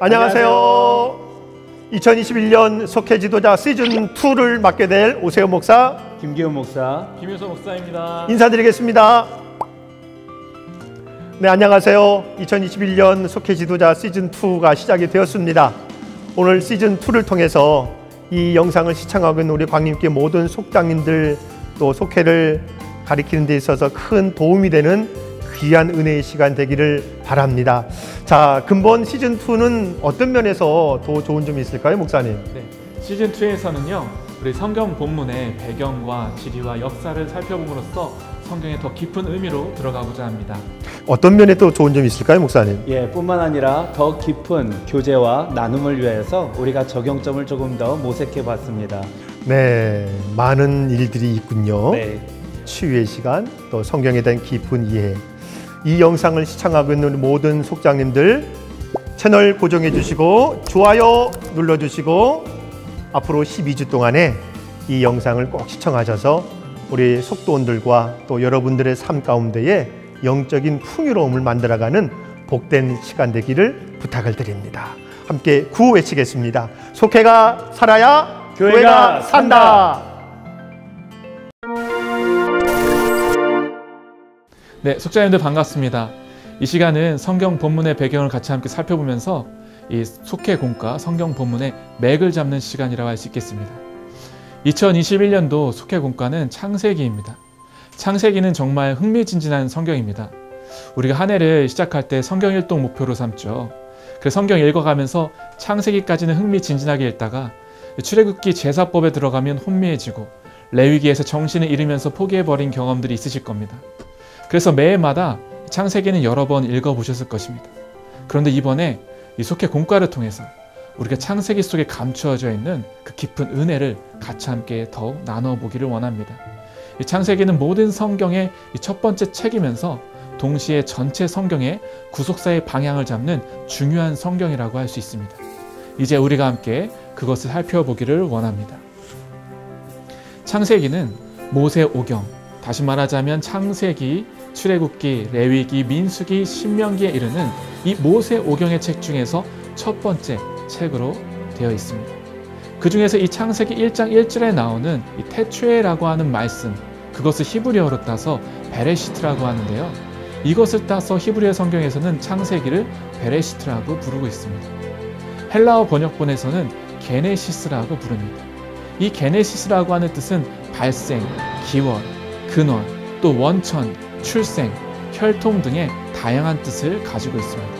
안녕하세요. 2021년 속회 지도자 시즌2를 맡게 될 오세훈 목사, 김기훈 목사, 김효서 목사입니다. 인사드리겠습니다. 네, 안녕하세요. 2021년 속회 지도자 시즌2가 시작이 되었습니다. 오늘 시즌2를 통해서 이 영상을 시청하고 있는 우리 광림교회 모든 속장님들, 또 속회를 가리키는 데 있어서 큰 도움이 되는 귀한 은혜의 시간 되기를 바랍니다. 자, 근본 시즌2는 어떤 면에서 더 좋은 점이 있을까요, 목사님? 네, 시즌2에서는요, 우리 성경 본문의 배경과 지리와 역사를 살펴봄으로써 성경에 더 깊은 의미로 들어가고자 합니다. 어떤 면에 또 좋은 점이 있을까요, 목사님? 뿐만 아니라 더 깊은 교제와 나눔을 위해서 우리가 적용점을 조금 더 모색해 봤습니다. 네, 많은 일들이 있군요. 네. 치유의 시간, 또 성경에 대한 깊은 이해. 이 영상을 시청하고 있는 모든 속장님들, 채널 고정해 주시고 좋아요 눌러 주시고 앞으로 12주 동안에 이 영상을 꼭 시청하셔서 우리 속도원들과 또 여러분들의 삶 가운데에 영적인 풍요로움을 만들어가는 복된 시간 되기를 부탁을 드립니다. 함께 구호 외치겠습니다. 속회가 살아야 교회가 산다. 네, 속자님들 반갑습니다. 이 시간은 성경 본문의 배경을 같이 함께 살펴보면서 이 속회 공과 성경 본문의 맥을 잡는 시간이라고 할 수 있겠습니다. 2021년도 속회 공과는 창세기입니다. 창세기는 정말 흥미진진한 성경입니다. 우리가 한 해를 시작할 때 성경 일독 목표로 삼죠. 그래서 성경 읽어가면서 창세기까지는 흥미진진하게 읽다가 출애굽기 제사법에 들어가면 혼미해지고 레위기에서 정신을 잃으면서 포기해버린 경험들이 있으실 겁니다. 그래서 매해마다 창세기는 여러 번 읽어보셨을 것입니다. 그런데 이번에 이 속회 공과를 통해서 우리가 창세기 속에 감추어져 있는 그 깊은 은혜를 같이 함께 더욱 나눠보기를 원합니다. 이 창세기는 모든 성경의 첫 번째 책이면서 동시에 전체 성경의 구속사의 방향을 잡는 중요한 성경이라고 할 수 있습니다. 이제 우리가 함께 그것을 살펴보기를 원합니다. 창세기는 모세 오경, 다시 말하자면 창세기, 출애굽기, 레위기, 민수기, 신명기에 이르는 이 모세 오경의 책 중에서 첫 번째 책으로 되어 있습니다. 그 중에서 이 창세기 1장 1절에 나오는 이 태초에라고 하는 말씀, 그것을 히브리어로 따서 베레시트라고 하는데요. 이것을 따서 히브리어 성경에서는 창세기를 베레시트라고 부르고 있습니다. 헬라어 번역본에서는 게네시스라고 부릅니다. 이 게네시스라고 하는 뜻은 발생, 기원, 근원, 또 원천, 출생, 혈통 등의 다양한 뜻을 가지고 있습니다.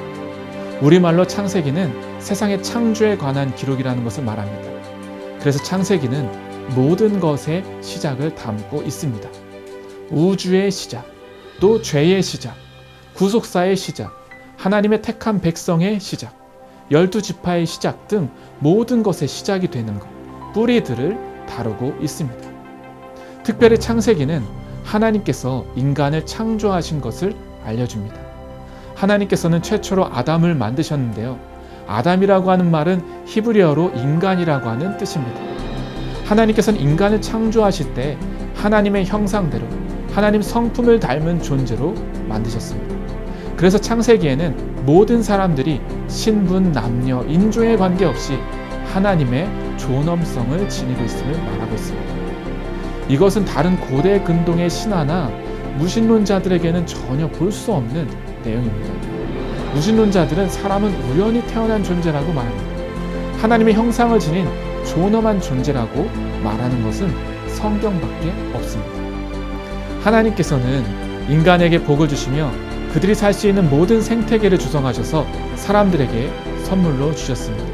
우리말로 창세기는 세상의 창조에 관한 기록이라는 것을 말합니다. 그래서 창세기는 모든 것의 시작을 담고 있습니다. 우주의 시작, 또 죄의 시작, 구속사의 시작, 하나님의 택한 백성의 시작, 12지파의 시작 등 모든 것의 시작이 되는 것, 뿌리들을 다루고 있습니다. 특별히 창세기는 하나님께서 인간을 창조하신 것을 알려줍니다. 하나님께서는 최초로 아담을 만드셨는데요. 아담이라고 하는 말은 히브리어로 인간이라고 하는 뜻입니다. 하나님께서는 인간을 창조하실 때 하나님의 형상대로 하나님 성품을 닮은 존재로 만드셨습니다. 그래서 창세기에는 모든 사람들이 신분, 남녀, 인종에 관계없이 하나님의 존엄성을 지니고 있음을 말하고 있습니다. 이것은 다른 고대 근동의 신화나 무신론자들에게는 전혀 볼 수 없는 내용입니다. 무신론자들은 사람은 우연히 태어난 존재라고 말합니다. 하나님의 형상을 지닌 존엄한 존재라고 말하는 것은 성경밖에 없습니다. 하나님께서는 인간에게 복을 주시며 그들이 살 수 있는 모든 생태계를 조성하셔서 사람들에게 선물로 주셨습니다.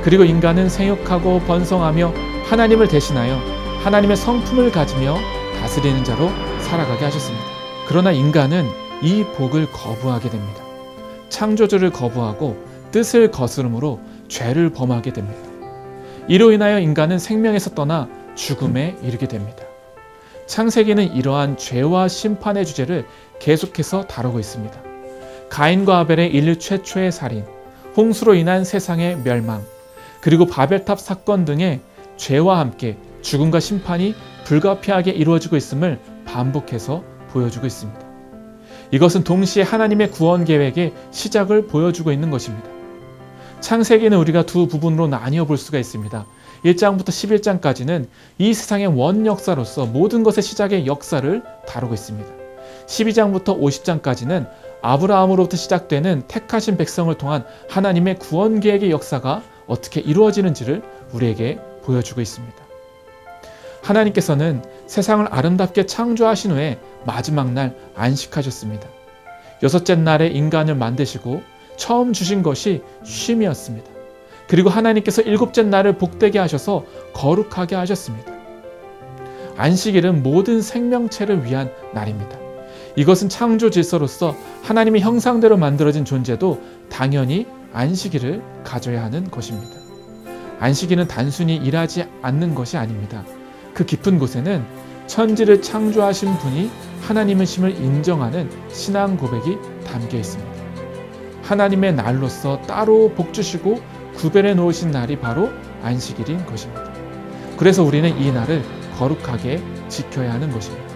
그리고 인간은 생육하고 번성하며 하나님을 대신하여 하나님의 성품을 가지며 다스리는 자로 살아가게 하셨습니다. 그러나 인간은 이 복을 거부하게 됩니다. 창조주를 거부하고 뜻을 거스름으로 죄를 범하게 됩니다. 이로 인하여 인간은 생명에서 떠나 죽음에 이르게 됩니다. 창세기는 이러한 죄와 심판의 주제를 계속해서 다루고 있습니다. 가인과 아벨의 인류 최초의 살인, 홍수로 인한 세상의 멸망, 그리고 바벨탑 사건 등의 죄와 함께 죽음과 심판이 불가피하게 이루어지고 있음을 반복해서 보여주고 있습니다. 이것은 동시에 하나님의 구원 계획의 시작을 보여주고 있는 것입니다. 창세기는 우리가 두 부분으로 나뉘어 볼 수가 있습니다. 1장부터 11장까지는 이 세상의 원 역사로서 모든 것의 시작의 역사를 다루고 있습니다. 12장부터 50장까지는 아브라함으로부터 시작되는 택하신 백성을 통한 하나님의 구원 계획의 역사가 어떻게 이루어지는지를 우리에게 보여주고 있습니다. 하나님께서는 세상을 아름답게 창조하신 후에 마지막 날 안식하셨습니다. 여섯째 날에 인간을 만드시고 처음 주신 것이 쉼이었습니다. 그리고 하나님께서 일곱째 날을 복되게 하셔서 거룩하게 하셨습니다. 안식일은 모든 생명체를 위한 날입니다. 이것은 창조 질서로서 하나님의 형상대로 만들어진 존재도 당연히 안식일을 가져야 하는 것입니다. 안식일은 단순히 일하지 않는 것이 아닙니다. 그 깊은 곳에는 천지를 창조하신 분이 하나님이심을 인정하는 신앙 고백이 담겨 있습니다. 하나님의 날로서 따로 복주시고 구별해 놓으신 날이 바로 안식일인 것입니다. 그래서 우리는 이 날을 거룩하게 지켜야 하는 것입니다.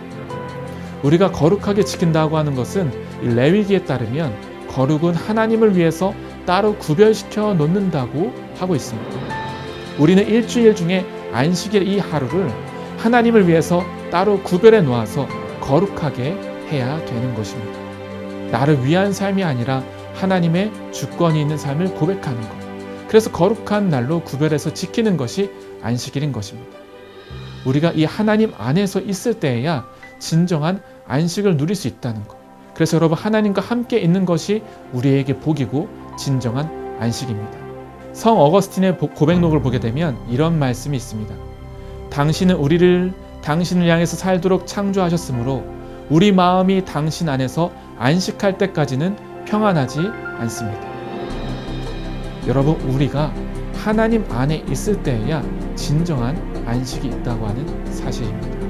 우리가 거룩하게 지킨다고 하는 것은 레위기에 따르면 거룩은 하나님을 위해서 따로 구별시켜 놓는다고 하고 있습니다. 우리는 일주일 중에 안식일 이 하루를 하나님을 위해서 따로 구별해 놓아서 거룩하게 해야 되는 것입니다. 나를 위한 삶이 아니라 하나님의 주권이 있는 삶을 고백하는 것. 그래서 거룩한 날로 구별해서 지키는 것이 안식일인 것입니다. 우리가 이 하나님 안에서 있을 때에야 진정한 안식을 누릴 수 있다는 것. 그래서 여러분, 하나님과 함께 있는 것이 우리에게 복이고 진정한 안식입니다. 성 어거스틴의 고백록을 보게 되면 이런 말씀이 있습니다. 당신은 우리를 당신을 향해서 살도록 창조하셨으므로 우리 마음이 당신 안에서 안식할 때까지는 평안하지 않습니다. 여러분, 우리가 하나님 안에 있을 때에야 진정한 안식이 있다고 하는 사실입니다.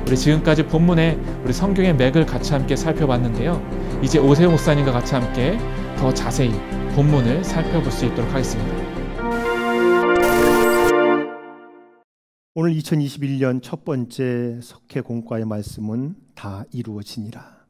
우리 지금까지 본문에 우리 성경의 맥을 같이 함께 살펴봤는데요. 이제 오세훈 목사님과 같이 함께 더 자세히 본문을 살펴볼 수 있도록 하겠습니다. 오늘 2021년 첫 번째 석회 공과의 말씀은 다 이루어지니라.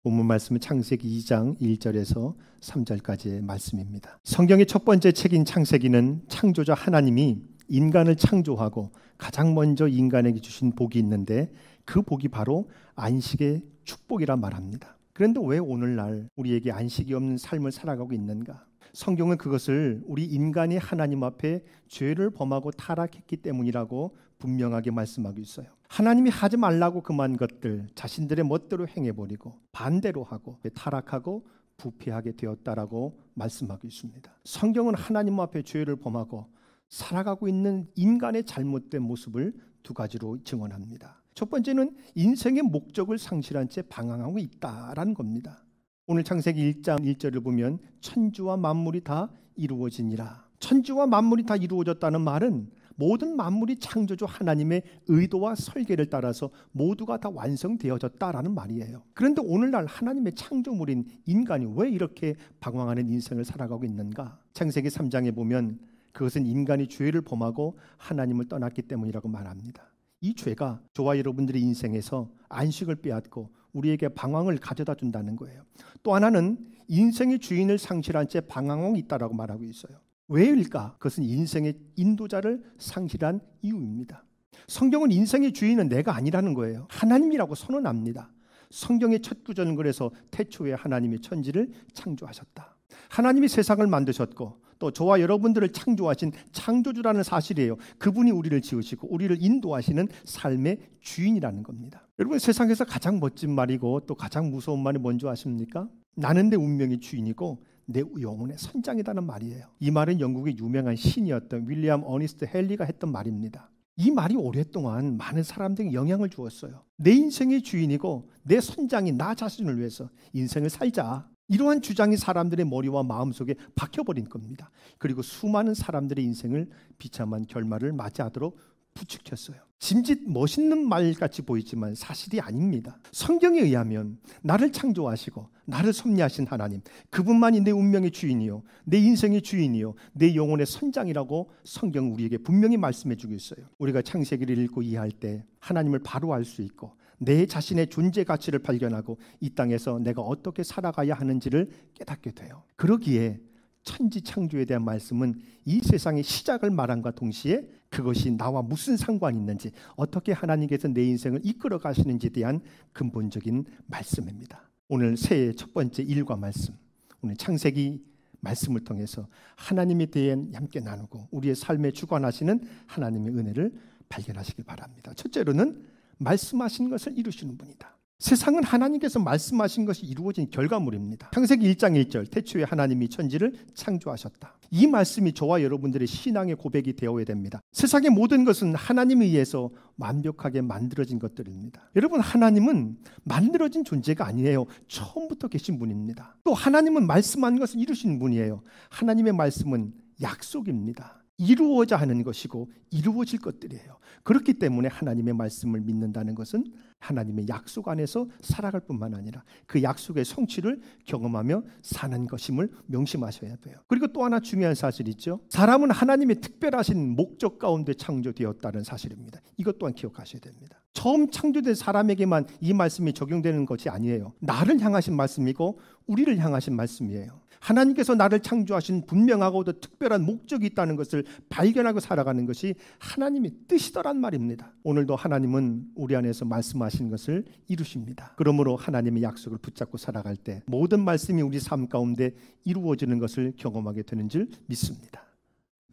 본문 말씀은 창세기 2장 1절에서 3절까지의 말씀입니다. 성경의 첫 번째 책인 창세기는 창조자 하나님이 인간을 창조하고 가장 먼저 인간에게 주신 복이 있는데 그 복이 바로 안식의 축복이라 말합니다. 그런데 왜 오늘날 우리에게 안식이 없는 삶을 살아가고 있는가? 성경은 그것을 우리 인간이 하나님 앞에 죄를 범하고 타락했기 때문이라고 분명하게 말씀하고 있어요. 하나님이 하지 말라고 금한 것들 자신들의 멋대로 행해버리고 반대로 하고 타락하고 부패하게 되었다라고 말씀하고 있습니다. 성경은 하나님 앞에 죄를 범하고 살아가고 있는 인간의 잘못된 모습을 두 가지로 증언합니다. 첫 번째는 인생의 목적을 상실한 채 방황하고 있다라는 겁니다. 오늘 창세기 1장 1절을 보면 천지와 만물이 다 이루어지니라. 천지와 만물이 다 이루어졌다는 말은 모든 만물이 창조주 하나님의 의도와 설계를 따라서 모두가 다 완성되어졌다라는 말이에요. 그런데 오늘날 하나님의 창조물인 인간이 왜 이렇게 방황하는 인생을 살아가고 있는가? 창세기 3장에 보면 그것은 인간이 죄를 범하고 하나님을 떠났기 때문이라고 말합니다. 이 죄가 저와 여러분들의 인생에서 안식을 빼앗고 우리에게 방황을 가져다 준다는 거예요. 또 하나는 인생의 주인을 상실한 채 방황하고 있다라고 말하고 있어요. 왜일까? 그것은 인생의 인도자를 상실한 이유입니다. 성경은 인생의 주인은 내가 아니라는 거예요. 하나님이라고 선언합니다. 성경의 첫 구절은 그래서 태초에 하나님이 천지를 창조하셨다. 하나님이 세상을 만드셨고 또 저와 여러분들을 창조하신 창조주라는 사실이에요. 그분이 우리를 지으시고 우리를 인도하시는 삶의 주인이라는 겁니다. 여러분, 세상에서 가장 멋진 말이고 또 가장 무서운 말이 뭔지 아십니까? 나는 내 운명의 주인이고 내 영혼의 선장이라는 말이에요. 이 말은 영국의 유명한 신이었던 윌리엄 어니스트 헨리가 했던 말입니다. 이 말이 오랫동안 많은 사람들에게 영향을 주었어요. 내 인생의 주인이고 내 선장이 나 자신을 위해서 인생을 살자. 이러한 주장이 사람들의 머리와 마음속에 박혀버린 겁니다. 그리고 수많은 사람들의 인생을 비참한 결말을 맞이하도록 부추겼어요. 짐짓 멋있는 말같이 보이지만 사실이 아닙니다. 성경에 의하면 나를 창조하시고 나를 섭리하신 하나님, 그분만이 내 운명의 주인이요, 내 인생의 주인이요, 내 영혼의 선장이라고 성경은 우리에게 분명히 말씀해주고 있어요. 우리가 창세기를 읽고 이해할 때 하나님을 바로 알 수 있고 내 자신의 존재 가치를 발견하고 이 땅에서 내가 어떻게 살아가야 하는지를 깨닫게 돼요. 그러기에 천지 창조에 대한 말씀은 이 세상의 시작을 말함과 동시에 그것이 나와 무슨 상관이 있는지, 어떻게 하나님께서 내 인생을 이끌어 가시는지에 대한 근본적인 말씀입니다. 오늘 새해의 첫 번째 일과 말씀, 오늘 창세기 말씀을 통해서 하나님에 대해 함께 나누고 우리의 삶에 주관하시는 하나님의 은혜를 발견하시길 바랍니다. 첫째로는 말씀하신 것을 이루시는 분이다. 세상은 하나님께서 말씀하신 것이 이루어진 결과물입니다. 창세기 1장 1절, 태초에 하나님이 천지를 창조하셨다. 이 말씀이 저와 여러분들의 신앙의 고백이 되어야 됩니다. 세상의 모든 것은 하나님에 의해서 완벽하게 만들어진 것들입니다. 여러분, 하나님은 만들어진 존재가 아니에요. 처음부터 계신 분입니다. 또 하나님은 말씀한 것을 이루신 분이에요. 하나님의 말씀은 약속입니다. 이루어져 하는 것이고 이루어질 것들이에요. 그렇기 때문에 하나님의 말씀을 믿는다는 것은 하나님의 약속 안에서 살아갈 뿐만 아니라 그 약속의 성취를 경험하며 사는 것임을 명심하셔야 돼요. 그리고 또 하나 중요한 사실이 있죠. 사람은 하나님의 특별하신 목적 가운데 창조되었다는 사실입니다. 이것 또한 기억하셔야 됩니다. 처음 창조된 사람에게만 이 말씀이 적용되는 것이 아니에요. 나를 향하신 말씀이고 우리를 향하신 말씀이에요. 하나님께서 나를 창조하신 분명하고도 특별한 목적이 있다는 것을 발견하고 살아가는 것이 하나님의 뜻이더란 말입니다. 오늘도 하나님은 우리 안에서 말씀하신 것을 이루십니다. 그러므로 하나님의 약속을 붙잡고 살아갈 때 모든 말씀이 우리 삶 가운데 이루어지는 것을 경험하게 되는 줄 믿습니다.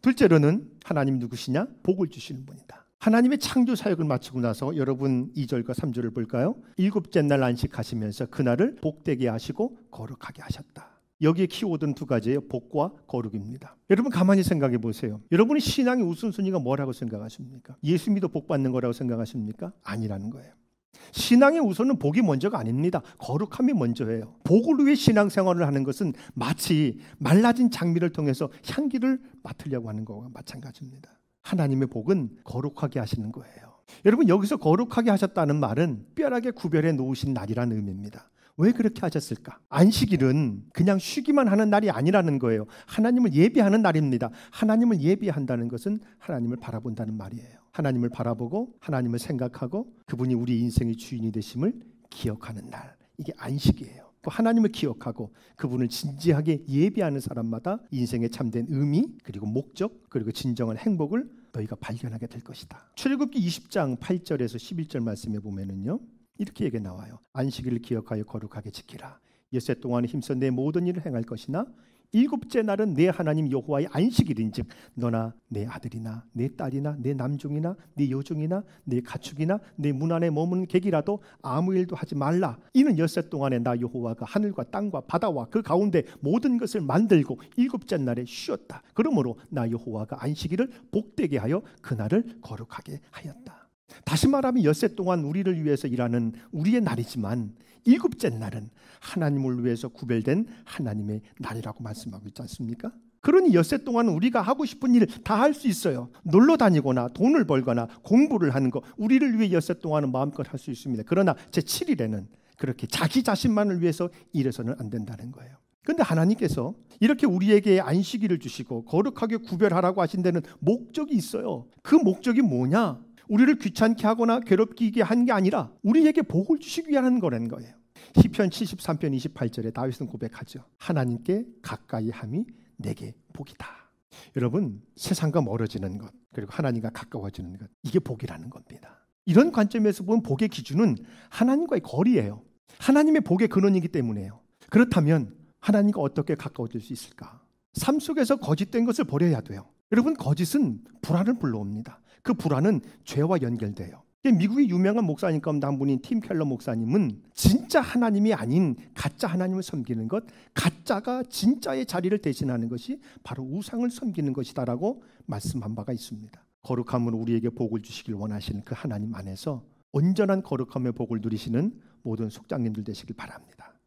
둘째로는 하나님 누구시냐? 복을 주시는 분이다. 하나님의 창조 사역을 마치고 나서 여러분 2절과 3절을 볼까요? 일곱째 날 안식하시면서 그날을 복되게 하시고 거룩하게 하셨다. 여기에 키워드는 두 가지예요. 복과 거룩입니다. 여러분 가만히 생각해 보세요. 여러분이 신앙의 우선순위가 뭐라고 생각하십니까? 예수 믿어 복 받는 거라고 생각하십니까? 아니라는 거예요. 신앙의 우선은 복이 먼저가 아닙니다. 거룩함이 먼저예요. 복을 위해 신앙생활을 하는 것은 마치 말라진 장미를 통해서 향기를 맡으려고 하는 것과 마찬가지입니다. 하나님의 복은 거룩하게 하시는 거예요. 여러분 여기서 거룩하게 하셨다는 말은 특별하게 구별해 놓으신 날이라는 의미입니다. 왜 그렇게 하셨을까? 안식일은 그냥 쉬기만 하는 날이 아니라는 거예요. 하나님을 예배하는 날입니다. 하나님을 예배한다는 것은 하나님을 바라본다는 말이에요. 하나님을 바라보고 하나님을 생각하고 그분이 우리 인생의 주인이 되심을 기억하는 날. 이게 안식이에요. 또 하나님을 기억하고 그분을 진지하게 예배하는 사람마다 인생의 참된 의미 그리고 목적 그리고 진정한 행복을 너희가 발견하게 될 것이다. 출애굽기 20장 8절에서 11절 말씀에 보면은요. 이렇게 얘기 나와요. 안식일을 기억하여 거룩하게 지키라. 엿새 동안 힘써 내 모든 일을 행할 것이나 일곱째 날은 내 하나님 여호와의 안식일인즉 너나 내 아들이나 내 딸이나 내 남종이나 내 여종이나 내 가축이나 내 문 안에 머무는 객이라도 아무 일도 하지 말라. 이는 엿새 동안에 나 여호와가 하늘과 땅과 바다와 그 가운데 모든 것을 만들고 일곱째 날에 쉬었다. 그러므로 나 여호와가 안식일을 복되게 하여 그날을 거룩하게 하였다. 다시 말하면 엿새 동안 우리를 위해서 일하는 우리의 날이지만 일곱째 날은 하나님을 위해서 구별된 하나님의 날이라고 말씀하고 있지 않습니까? 그러니 엿새 동안 우리가 하고 싶은 일을 다 할 수 있어요. 놀러 다니거나 돈을 벌거나 공부를 하는 거 우리를 위해 엿새 동안은 마음껏 할 수 있습니다. 그러나 제7일에는 그렇게 자기 자신만을 위해서 일해서는 안 된다는 거예요. 그런데 하나님께서 이렇게 우리에게 안식일을 주시고 거룩하게 구별하라고 하신 데는 목적이 있어요. 그 목적이 뭐냐? 우리를 귀찮게 하거나 괴롭히게 한 게 아니라 우리에게 복을 주시기 위한 거라는 거예요. 시편 73편 28절에 다윗은 고백하죠. 하나님께 가까이 함이 내게 복이다. 여러분 세상과 멀어지는 것 그리고 하나님과 가까워지는 것 이게 복이라는 겁니다. 이런 관점에서 보면 복의 기준은 하나님과의 거리예요. 하나님의 복의 근원이기 때문에요. 그렇다면 하나님과 어떻게 가까워질 수 있을까? 삶 속에서 거짓된 것을 버려야 돼요. 여러분 거짓은 불안을 불러옵니다. 그 불안은 죄와 연결돼요. 미국의 유명한 목사님 가운데 한 분인 팀 켈러 목사님은 진짜 하나님이 아닌 가짜 하나님을 섬기는 것, 가짜가 진짜의 자리를 대신하는 것이 바로 우상을 섬기는 것이다라고 말씀한 바가 있습니다. 거룩함으로 우리에게 복을 주시길 원하시는 그 하나님 안에서 온전한 거룩함의 복을 누리시는 모든 속장님들 되시길 바랍니다.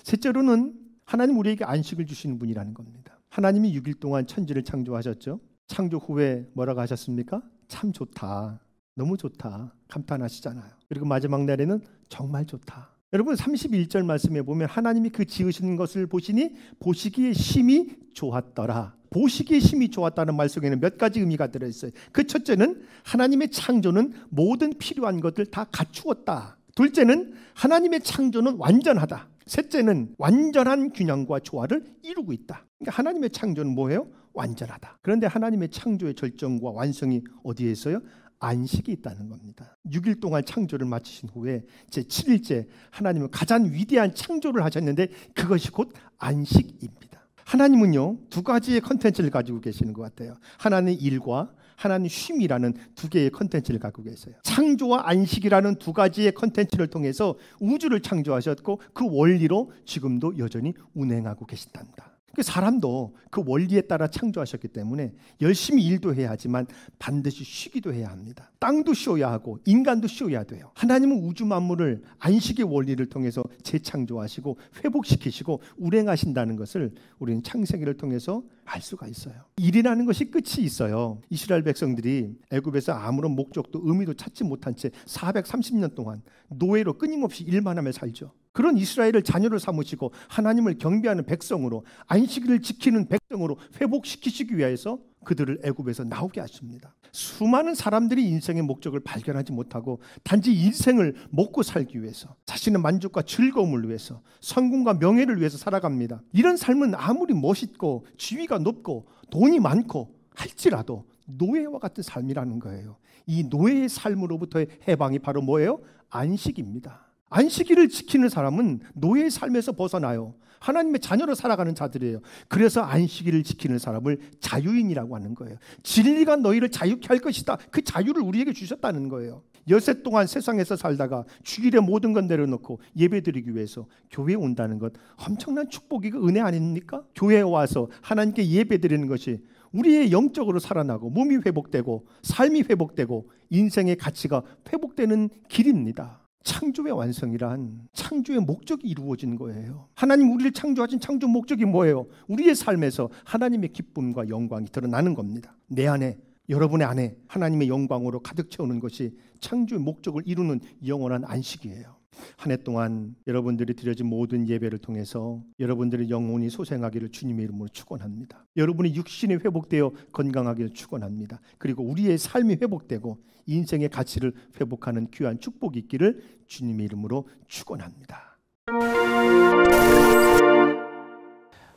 셋째로는 하나님 우리에게 안식을 주시는 분이라는 겁니다. 하나님이 6일 동안 천지를 창조하셨죠. 창조 후에 뭐라고 하셨습니까? 참 좋다. 너무 좋다. 감탄하시잖아요. 그리고 마지막 날에는 정말 좋다. 여러분 31절 말씀에 보면 하나님이 그 지으신 것을 보시니 보시기에 심히 좋았더라. 보시기에 심히 좋았다는 말 속에는 몇 가지 의미가 들어있어요. 그 첫째는 하나님의 창조는 모든 필요한 것들 다 갖추었다. 둘째는 하나님의 창조는 완전하다. 셋째는 완전한 균형과 조화를 이루고 있다. 그러니까 하나님의 창조는 뭐예요? 완전하다. 그런데 하나님의 창조의 절정과 완성이 어디에 있어요? 안식이 있다는 겁니다. 6일 동안 창조를 마치신 후에 제7일째 하나님은 가장 위대한 창조를 하셨는데 그것이 곧 안식입니다. 하나님은요, 두 가지의 컨텐츠를 가지고 계시는 것 같아요. 하나는 일과 하나는 쉼이라는 두 개의 컨텐츠를 갖고 계세요. 창조와 안식이라는 두 가지의 컨텐츠를 통해서 우주를 창조하셨고 그 원리로 지금도 여전히 운행하고 계신답니다. 그 사람도 그 원리에 따라 창조하셨기 때문에 열심히 일도 해야 하지만 반드시 쉬기도 해야 합니다. 땅도 쉬어야 하고 인간도 쉬어야 돼요. 하나님은 우주 만물을 안식의 원리를 통해서 재창조하시고 회복시키시고 운행하신다는 것을 우리는 창세기를 통해서 알 수가 있어요. 일이라는 것이 끝이 있어요. 이스라엘 백성들이 애굽에서 아무런 목적도 의미도 찾지 못한 채 430년 동안 노예로 끊임없이 일만 하며 살죠. 그런 이스라엘을 자녀로 삼으시고 하나님을 경배하는 백성으로 안식일을 지키는 백성으로 회복시키시기 위해서 그들을 애굽에서 나오게 하십니다. 수많은 사람들이 인생의 목적을 발견하지 못하고 단지 인생을 먹고 살기 위해서 자신의 만족과 즐거움을 위해서 성공과 명예를 위해서 살아갑니다. 이런 삶은 아무리 멋있고 지위가 높고 돈이 많고 할지라도 노예와 같은 삶이라는 거예요. 이 노예의 삶으로부터의 해방이 바로 뭐예요? 안식입니다. 안식일을 지키는 사람은 노예의 삶에서 벗어나요. 하나님의 자녀로 살아가는 자들이에요. 그래서 안식일을 지키는 사람을 자유인이라고 하는 거예요. 진리가 너희를 자유케 할 것이다. 그 자유를 우리에게 주셨다는 거예요. 여세 동안 세상에서 살다가 주일에 모든 건 내려놓고 예배드리기 위해서 교회에 온다는 것 엄청난 축복이고 은혜 아닙니까? 교회에 와서 하나님께 예배드리는 것이 우리의 영적으로 살아나고 몸이 회복되고 삶이 회복되고 인생의 가치가 회복되는 길입니다. 창조의 완성이란 창조의 목적이 이루어진 거예요. 하나님 우리를 창조하신 창조 목적이 뭐예요? 우리의 삶에서 하나님의 기쁨과 영광이 드러나는 겁니다. 내 안에, 여러분의 안에 하나님의 영광으로 가득 채우는 것이 창조의 목적을 이루는 영원한 안식이에요. 한 해 동안 여러분들이 드려진 모든 예배를 통해서 여러분들의 영혼이 소생하기를 주님의 이름으로 축원합니다. 여러분의 육신이 회복되어 건강하기를 축원합니다. 그리고 우리의 삶이 회복되고 인생의 가치를 회복하는 귀한 축복이 있기를 주님의 이름으로 축원합니다.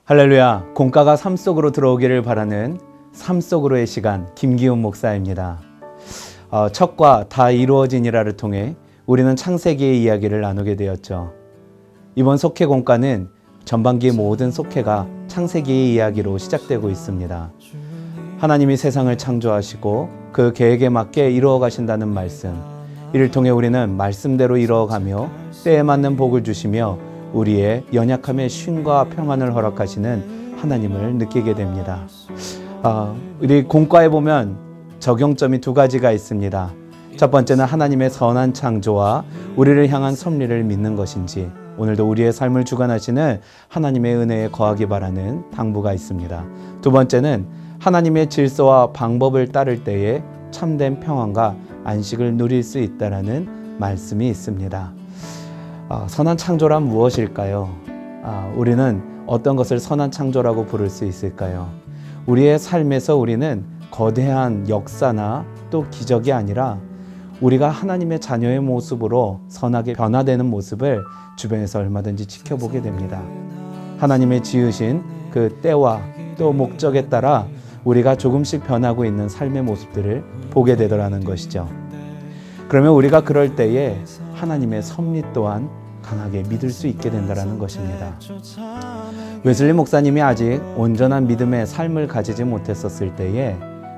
할렐루야, 공과가 삶 속으로 들어오기를 바라는 삶 속으로의 시간, 김기훈 목사입니다. 첫과 다 이루어진이라를 통해 우리는 창세기의 이야기를 나누게 되었죠. 이번 속회 공과는 전반기의 모든 속회가 창세기의 이야기로 시작되고 있습니다. 하나님이 세상을 창조하시고 그 계획에 맞게 이루어 가신다는 말씀, 이를 통해 우리는 말씀대로 이루어가며 때에 맞는 복을 주시며 우리의 연약함에 쉼과 평안을 허락하시는 하나님을 느끼게 됩니다. 우리 공과에 보면 적용점이 두 가지가 있습니다. 첫 번째는 하나님의 선한 창조와 우리를 향한 섭리를 믿는 것인지, 오늘도 우리의 삶을 주관하시는 하나님의 은혜에 거하기 바라는 당부가 있습니다. 두 번째는 하나님의 질서와 방법을 따를 때에 참된 평안과 안식을 누릴 수 있다라는 말씀이 있습니다. 선한 창조란 무엇일까요? 우리는 어떤 것을 선한 창조라고 부를 수 있을까요? 우리의 삶에서 우리는 거대한 역사나 또 기적이 아니라 우리가 하나님의 자녀의 모습으로 선하게 변화되는 모습을 주변에서 얼마든지 지켜보게 됩니다. 하나님의 지으신 그 때와 또 목적에 따라 우리가 조금씩 변하고 있는 삶의 모습들을 보게 되더라는 것이죠. 그러면 우리가 그럴 때에 하나님의 섭리 또한 강하게 믿을 수 있게 된다는 것입니다. 웨슬리 목사님이 아직 온전한 믿음의 삶을 가지지 못했었을 때에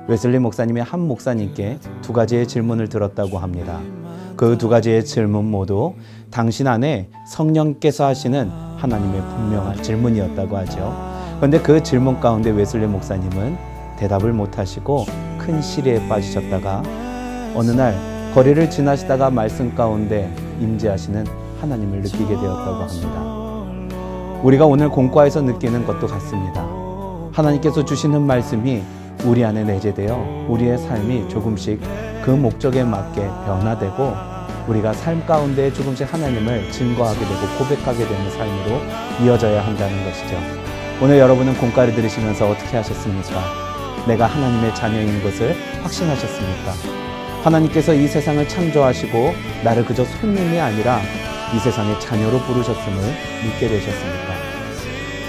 웨슬리 목사님이 한 목사님께 두 가지의 질문을 들었다고 합니다. 그 두 가지의 질문 모두 당신 안에 성령께서 하시는 하나님의 분명한 질문이었다고 하죠. 그런데 그 질문 가운데 웨슬리 목사님은 대답을 못하시고 큰 시리에 빠지셨다가 어느 날 거리를 지나시다가 말씀 가운데 임재하시는 하나님을 느끼게 되었다고 합니다. 우리가 오늘 공과에서 느끼는 것도 같습니다. 하나님께서 주시는 말씀이 우리 안에 내재되어 우리의 삶이 조금씩 그 목적에 맞게 변화되고 우리가 삶 가운데 조금씩 하나님을 증거하게 되고 고백하게 되는 삶으로 이어져야 한다는 것이죠. 오늘 여러분은 공과를 들으시면서 어떻게 하셨습니까? 내가 하나님의 자녀인 것을 확신하셨습니까? 하나님께서 이 세상을 창조하시고 나를 그저 손님이 아니라 이 세상의 자녀로 부르셨음을 믿게 되셨습니까?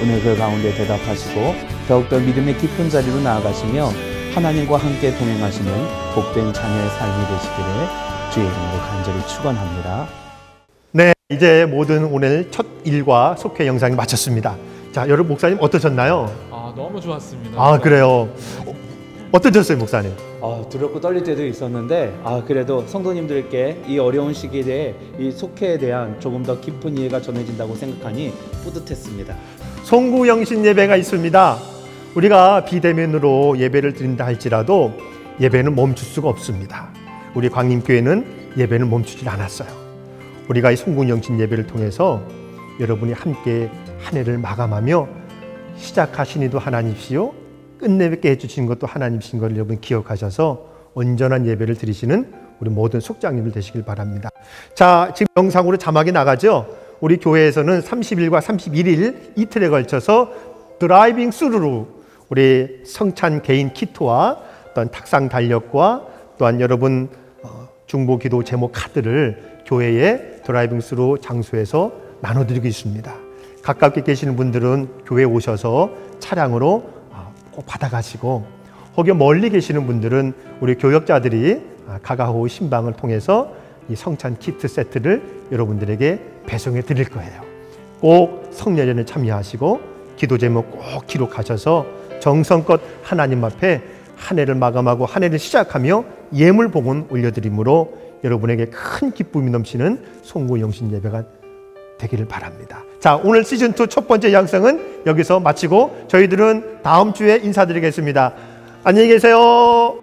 오늘 그 가운데 대답하시고 더욱더 믿음의 깊은 자리로 나아가시며 하나님과 함께 동행하시는 복된 자녀의 삶이 되시기를 주의 이름으로 간절히 축원합니다. 네, 이제 모든 오늘 첫 일과 속회 영상이 마쳤습니다. 자, 여러분 목사님 어떠셨나요? 너무 좋았습니다. 아, 그래요. 어떠셨어요, 목사님? 두렵고 떨릴 때도 있었는데 그래도 성도님들께 이 어려운 시기에 이 속회에 대한 조금 더 깊은 이해가 전해진다고 생각하니 뿌듯했습니다. 송구 영신 예배가 있습니다. 우리가 비대면으로 예배를 드린다 할지라도 예배는 멈출 수가 없습니다. 우리 광림교회는 예배는 멈추질 않았어요. 우리가 이 송구 영신 예배를 통해서 여러분이 함께 한 해를 마감하며 시작하신 이도 하나님이시요 끝내게 해주신 것도 하나님이신 걸 여러분 기억하셔서 온전한 예배를 드리시는 우리 모든 속장님들 되시길 바랍니다. 자, 지금 영상으로 자막이 나가죠. 우리 교회에서는 30일과 31일 이틀에 걸쳐서 드라이빙 스루로 우리 성찬 개인 키트와 또한 탁상 달력과 또한 여러분 중보 기도 제목 카드를 교회의 드라이빙 스루 장소에서 나눠드리고 있습니다. 가깝게 계시는 분들은 교회에 오셔서 차량으로 꼭 받아가시고, 혹여 멀리 계시는 분들은 우리 교역자들이 가가호 신방을 통해서 이 성찬 키트 세트를 여러분들에게 배송해 드릴 거예요. 꼭 성례전에 참여하시고 기도 제목 꼭 기록하셔서 정성껏 하나님 앞에 한 해를 마감하고 한 해를 시작하며 예물 봉헌 올려드림으로 여러분에게 큰 기쁨이 넘치는 송구 영신 예배가 되기를 바랍니다. 자, 오늘 시즌2 첫 번째 양성은 여기서 마치고 저희들은 다음 주에 인사드리겠습니다. 안녕히 계세요.